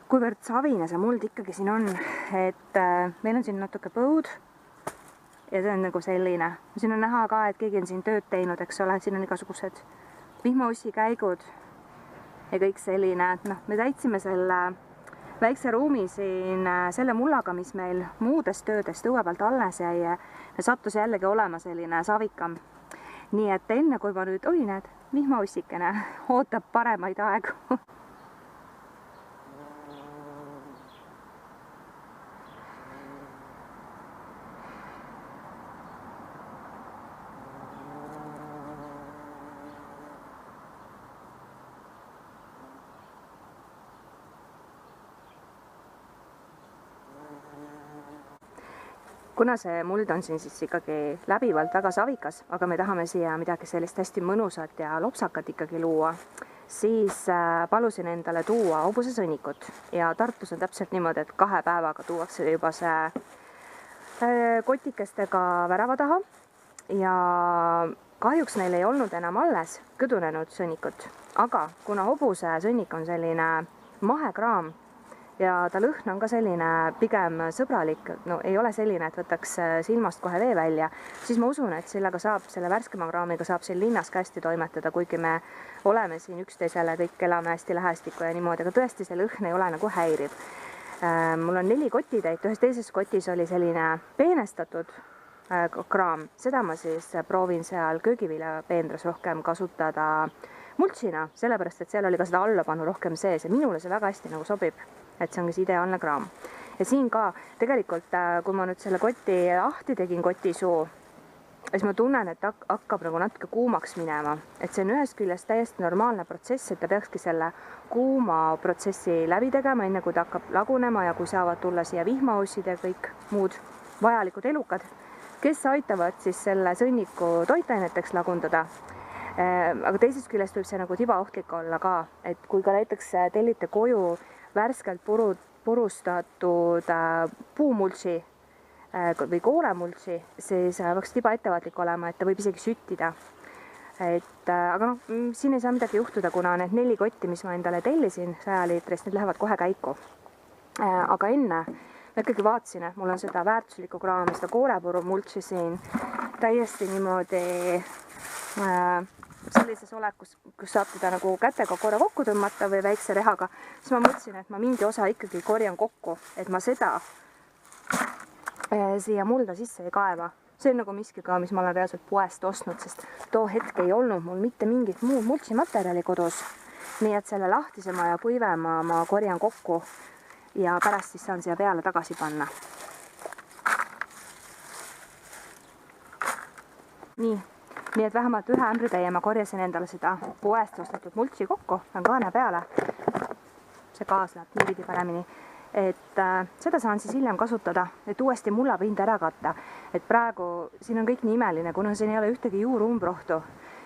kuivõrd savine see muld ikkagi siin on, et meil on siin natuke põud ja see on nagu selline. Siin on näha ka, et keegi on siin tööd teinud, eks ole, siin on igasugused vihmaussi käigud ja kõik selline, et noh, me täitsime selle väikse ruumi siin selle mullaga, mis meil muudest töödest õue pealt alles jäi ja sattus jällegi olema selline savikam. Nii et enne kui ma nüüd, oi näed, vihmaussikene ootab paremaid aegu. Kuna see muld on siin siis ikkagi läbivalt väga savikas, aga me tahame siia midagi sellist hästi mõnusat ja lopsakat ikkagi luua, siis palusin endale tuua hobusesõnnikut. Ja Tartus on täpselt niimoodi, et 2 päevaga tuuakse juba see kotikestega värava taha ja kahjuks neil ei olnud enam alles kõdunenud sõnnikut. Aga kuna hobusesõnnik on selline mahekraam, ja ta lõhn on ka selline pigem sõbralik, no ei ole selline, et võtaks silmast kohe vee välja, siis ma usun, et sellega saab, selle värskema kraamiga saab siin linnas ka hästi toimetada, kuigi me oleme siin üksteisele, kõik elame hästi lähestikku ja niimoodi, aga tõesti see lõhn ei ole nagu häiriv. Mul on 4 kotitäit, ühes teises kotis oli selline peenestatud kraam, seda ma siis proovin seal köögiviljapeendras rohkem kasutada multsina, sellepärast et seal oli ka seda allapanu rohkem sees ja minule see väga hästi nagu sobib. Et see ongi see ideaalne kraam. Ja siin ka tegelikult, kui ma nüüd selle koti lahti tegin kotisuu, siis ma tunnen, et hakkab nagu natuke kuumaks minema. Et see on ühest küljest täiesti normaalne protsess, et ta peakski selle kuuma protsessi läbi tegema, enne kui ta hakkab lagunema ja kui saavad tulla siia vihmaussid ja kõik muud vajalikud elukad, kes aitavad siis selle sõnniku toitaineteks lagundada. Aga teisest küljest võib see nagu tibaohtlik olla ka, et kui ka näiteks tellite koju värskelt purustatud puumultsi või koolemultsi, siis peaks tiba ettevaatlik olema, et ta võib isegi süttida. Aga noh, siin ei saa midagi juhtuda, kuna need 4 kotti, mis ma endale tellisin 100 liitrist, need lähevad kohe käiku. Aga enne ma ikkagi vaatasin, et mul on seda väärtuslikku kraami, seda koolepurumultsi siin täiesti niimoodi sellises olekus, kus saab teda nagu kätega korra kokku tõmmata või väikse rehaga, siis ma mõtlesin, et ma mingi osa ikkagi korjan kokku, et ma seda siia mulda sisse ei kaeva. See on nagu miski ka, mis ma olen reaalselt poest ostnud, sest too hetk ei olnud mul mitte mingit muud multsimaterjali kodus. Nii et selle lahtisema ja kuivema ma korjan kokku ja pärast siis saan siia peale tagasi panna. Nii et vähemalt 1 ämbritäie ma korjasin endale seda poest ostetud multsi kokku, on kaane peale. See gaas läheb niipidi paremini. Et seda saan siis hiljem kasutada, et uuesti mullapind ära katta. Et praegu siin on kõik nii imeline, kuna siin ei ole ühtegi juurumbrohtu.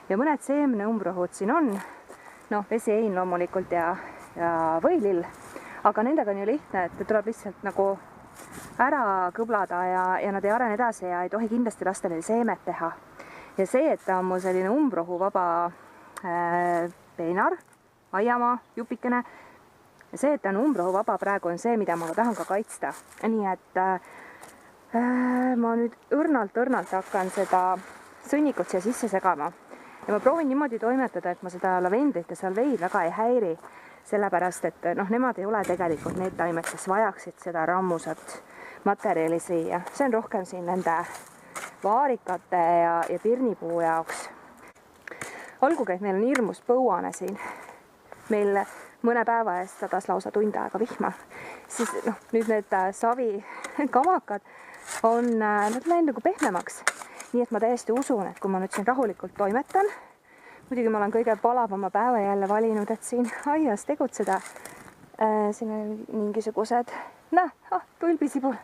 Ja mõned seemneumbrohud siin on, noh, vesiein loomulikult ja võilill. Aga nendega on ju lihtne, et tuleb lihtsalt nagu ära kõblada ja nad ei arene edasi ja ei tohi kindlasti lasta neil seemet teha. Ja see, et ta on mul selline umbrohu vaba peenar, aiamaa, jupikene, ja see, et ta on umbrohu vaba praegu on see, mida ma tahan ka kaitsta. Nii et ma nüüd õrnalt hakkan seda sõnnikut siia sisse segama. Ja ma proovin niimoodi toimetada, et ma seda lavendrit ja salveid väga ei häiri, sellepärast, et noh, nemad ei ole tegelikult need taimed, kes vajaksid seda rammusat materjali siia. See on rohkem siin nende vaarikate ja pirnipuu jaoks. Olgugi, et meil on hirmus põuane siin, meil mõne päeva eest sadas lausa tund aega vihma, siis noh, nüüd need savikamakad on nad läinud nagu pehmemaks. Nii et ma täiesti usun, et kui ma nüüd siin rahulikult toimetan, muidugi ma olen kõige palavama päeva jälle valinud, et siin aias tegutseda. Siin on mingisugused, tulbisipul,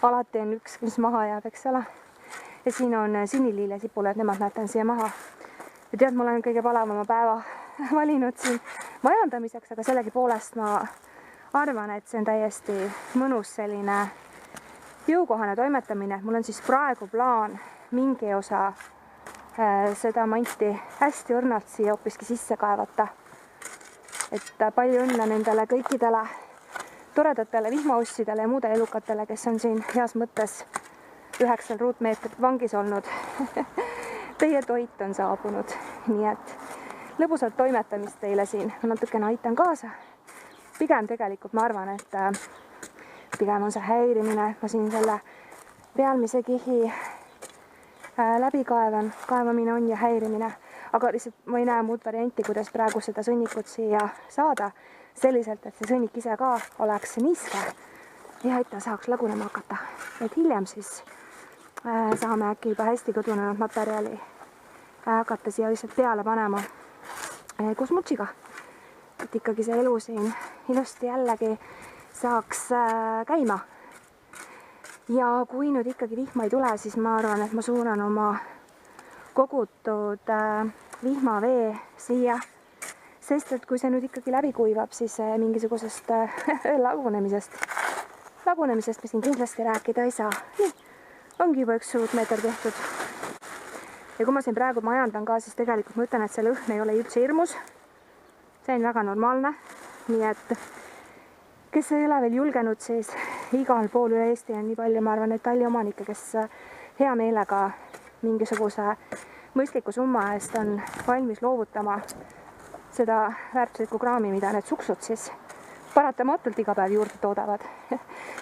alati on üks, mis maha jääb, eks ole. Ja siin on siniliilesipuled, nemad näetan siia maha. Ja tead, ma olen kõige palavama päeva valinud siin majandamiseks, aga sellegi poolest ma arvan, et see on täiesti mõnus selline jõukohane toimetamine. Mul on siis praegu plaan mingi osa seda manti hästi õrnalt siia hoopiski sisse kaevata. Et palju õnne nendele kõikidele toredatele vihmaussidele ja muudele elukatele, kes on siin heas mõttes 9 ruutmeetrit vangis olnud. Teie toit on saabunud, nii et lõbusat toimetamist teile siin. Ma natukene aitan kaasa. Pigem tegelikult ma arvan, et pigem on see häirimine. Ma siin selle pealmise kihi läbi kaevan. Kaevamine on ja häirimine. Aga lihtsalt ma ei näe muud varianti, kuidas praegu seda sõnnikut siia saada. Selliselt, et see sõnnik ise ka oleks niiske ja et ta saaks lagunema hakata. Et hiljem siis saame äkki juba hästi kõdunenud materjali hakata siia lihtsalt peale panema koos mutsiga. Et ikkagi see elu siin ilusti jällegi saaks käima. Ja kui nüüd ikkagi vihma ei tule, siis ma arvan, et ma suunan oma kogutud vihmavee siia. Sest et kui see nüüd ikkagi läbi kuivab, siis mingisugusest lagunemisest me siin kindlasti rääkida ei saa. Nii, ongi juba 1 ruutmeeter tehtud. Ja kui ma siin praegu majandan ka, siis tegelikult ma ütlen, et see lõhn ei ole üldse hirmus. See on väga normaalne. Nii et kes ei ole veel julgenud, siis igal pool üle Eesti on nii palju, ma arvan, et talliomanikke, kes hea meelega mingisuguse mõistliku summa eest on valmis loovutama seda väärtuslikku kraami, mida need suksud siis paratamatult iga päev juurde toodavad.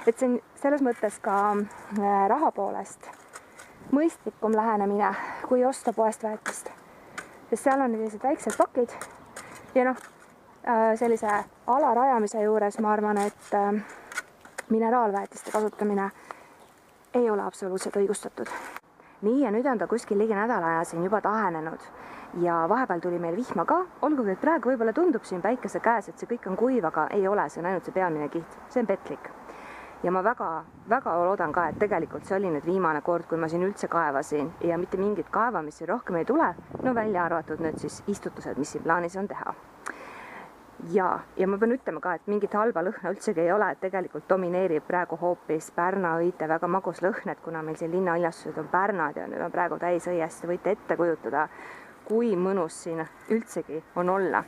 Et see on selles mõttes ka raha poolest mõistlikum lähenemine, kui osta poest väetist. Sest seal on sellised väiksed pakid ja sellise ala rajamise juures ma arvan, et mineraalväetiste kasutamine ei ole absoluutselt õigustatud. Nii, ja nüüd on ta kuskil ligi nädala aja siin juba tahenenud. Ja vahepeal tuli meil vihma ka, olgugi, et praegu võib-olla tundub siin päikese käes, et see kõik on kuiv, aga ei ole, see on ainult see pealmine kiht, see on petlik. Ja ma väga loodan ka, et tegelikult see oli nüüd viimane kord, kui ma siin üldse kaevasin ja mitte mingit kaevamisi rohkem ei tule, no välja arvatud nüüd siis istutused, mis siin plaanis on teha. Ja ma pean ütlema ka, et mingit halba lõhna üldsegi ei ole, et tegelikult domineerib praegu hoopis pärnaõite väga magus lõhn, et kuna meil siin linnaaiastused on pärnad ja nüüd on praegu täis õiest, võite ette kujutada, kui mõnus siin üldsegi on olla.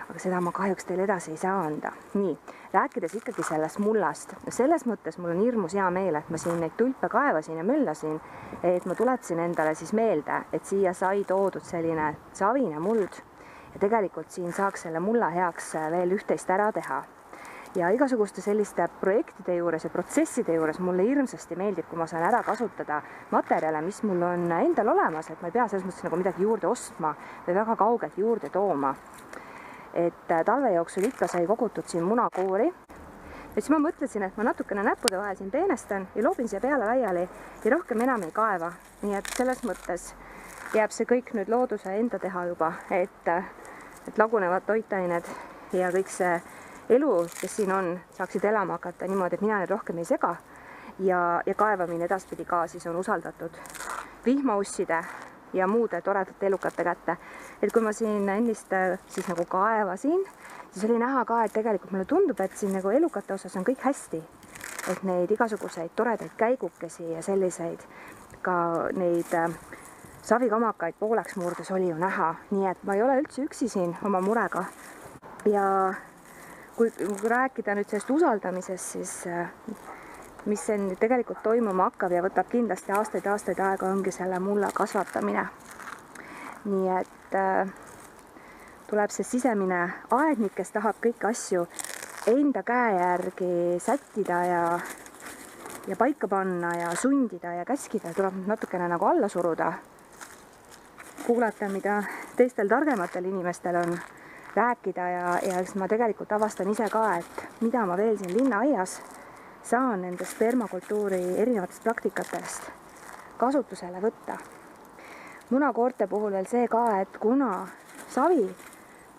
Aga seda ma kahjuks teile edasi ei saa anda. Nii, rääkides ikkagi sellest mullast. Selles mõttes mul on hirmus hea meel, et ma siin neid tulpe kaevasin ja möllasin, et ma tuletasin endale siis meelde, et siia sai toodud selline savine muld ja tegelikult siin saaks selle mulla heaks veel üht-teist ära teha. Ja igasuguste selliste projektide juures ja protsesside juures mulle hirmsasti meeldib, kui ma saan ära kasutada materjale, mis mul on endal olemas, et ma ei pea selles mõttes nagu midagi juurde ostma või väga kaugelt juurde tooma. Et talve jooksul ikka sai kogutud siin munakoori. Ja siis ma mõtlesin, et ma natukene näppude vahel siin peenestan ja loobin siia peale laiali ja rohkem enam ei kaeva. Nii et selles mõttes jääb see kõik nüüd looduse enda teha juba, et lagunevad toitained ja kõik see elu, kes siin on, saaksid elama hakata niimoodi, et mina neid rohkem ei sega ja kaevamine edaspidi ka siis on usaldatud vihmausside ja muude toredate elukate kätte. Et kui ma siin ennist siis nagu kaevasin, siis oli näha ka, et tegelikult mulle tundub, et siin nagu elukate osas on kõik hästi. Et neid igasuguseid toredaid käigukesi ja selliseid ka neid savikamakaid pooleks murdes oli ju näha. Nii et ma ei ole üldse üksi siin oma murega. Ja kui rääkida nüüd sellest usaldamisest, siis mis siin tegelikult toimuma hakkab ja võtab kindlasti aastaid aega, ongi selle mulla kasvatamine. Nii et tuleb see sisemine aednik, kes tahab kõiki asju enda käe järgi sättida ja paika panna ja sundida ja käskida, tuleb natukene nagu alla suruda. Kuulata, mida teistel targematel inimestel on rääkida ja siis ma tegelikult avastan ise ka, et mida ma veel siin linnaaias saan nendest permakultuuri erinevatest praktikatest kasutusele võtta. Munakoorte puhul veel see ka, et kuna savi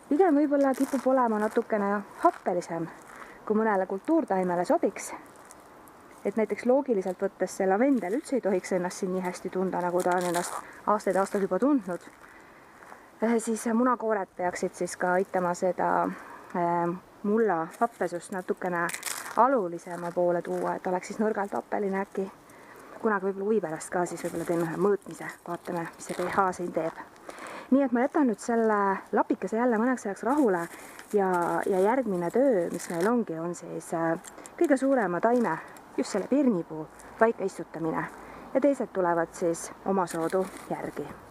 pigem võib-olla kipub olema natukene happelisem, kui mõnele kultuurtaimele sobiks, et näiteks loogiliselt võttes see lavendel üldse ei tohiks ennast siin nii hästi tunda, nagu ta on ennast aastaid juba tundnud, siis munakoored peaksid siis ka aitama seda mulla happesust natukene alulisema poole tuua, et oleks siis nõrgalt happeline äkki. Kunagi võib-olla huvi pärast ka, siis võib-olla teeme ühe mõõtmise, vaatame, mis see pH siin teeb. nii et ma jätan nüüd selle lapikese jälle mõneks ajaks rahule ja järgmine töö, mis meil ongi, on siis kõige suurema taime, just selle pirnipuu paika istutamine ja teised tulevad siis omasoodu järgi.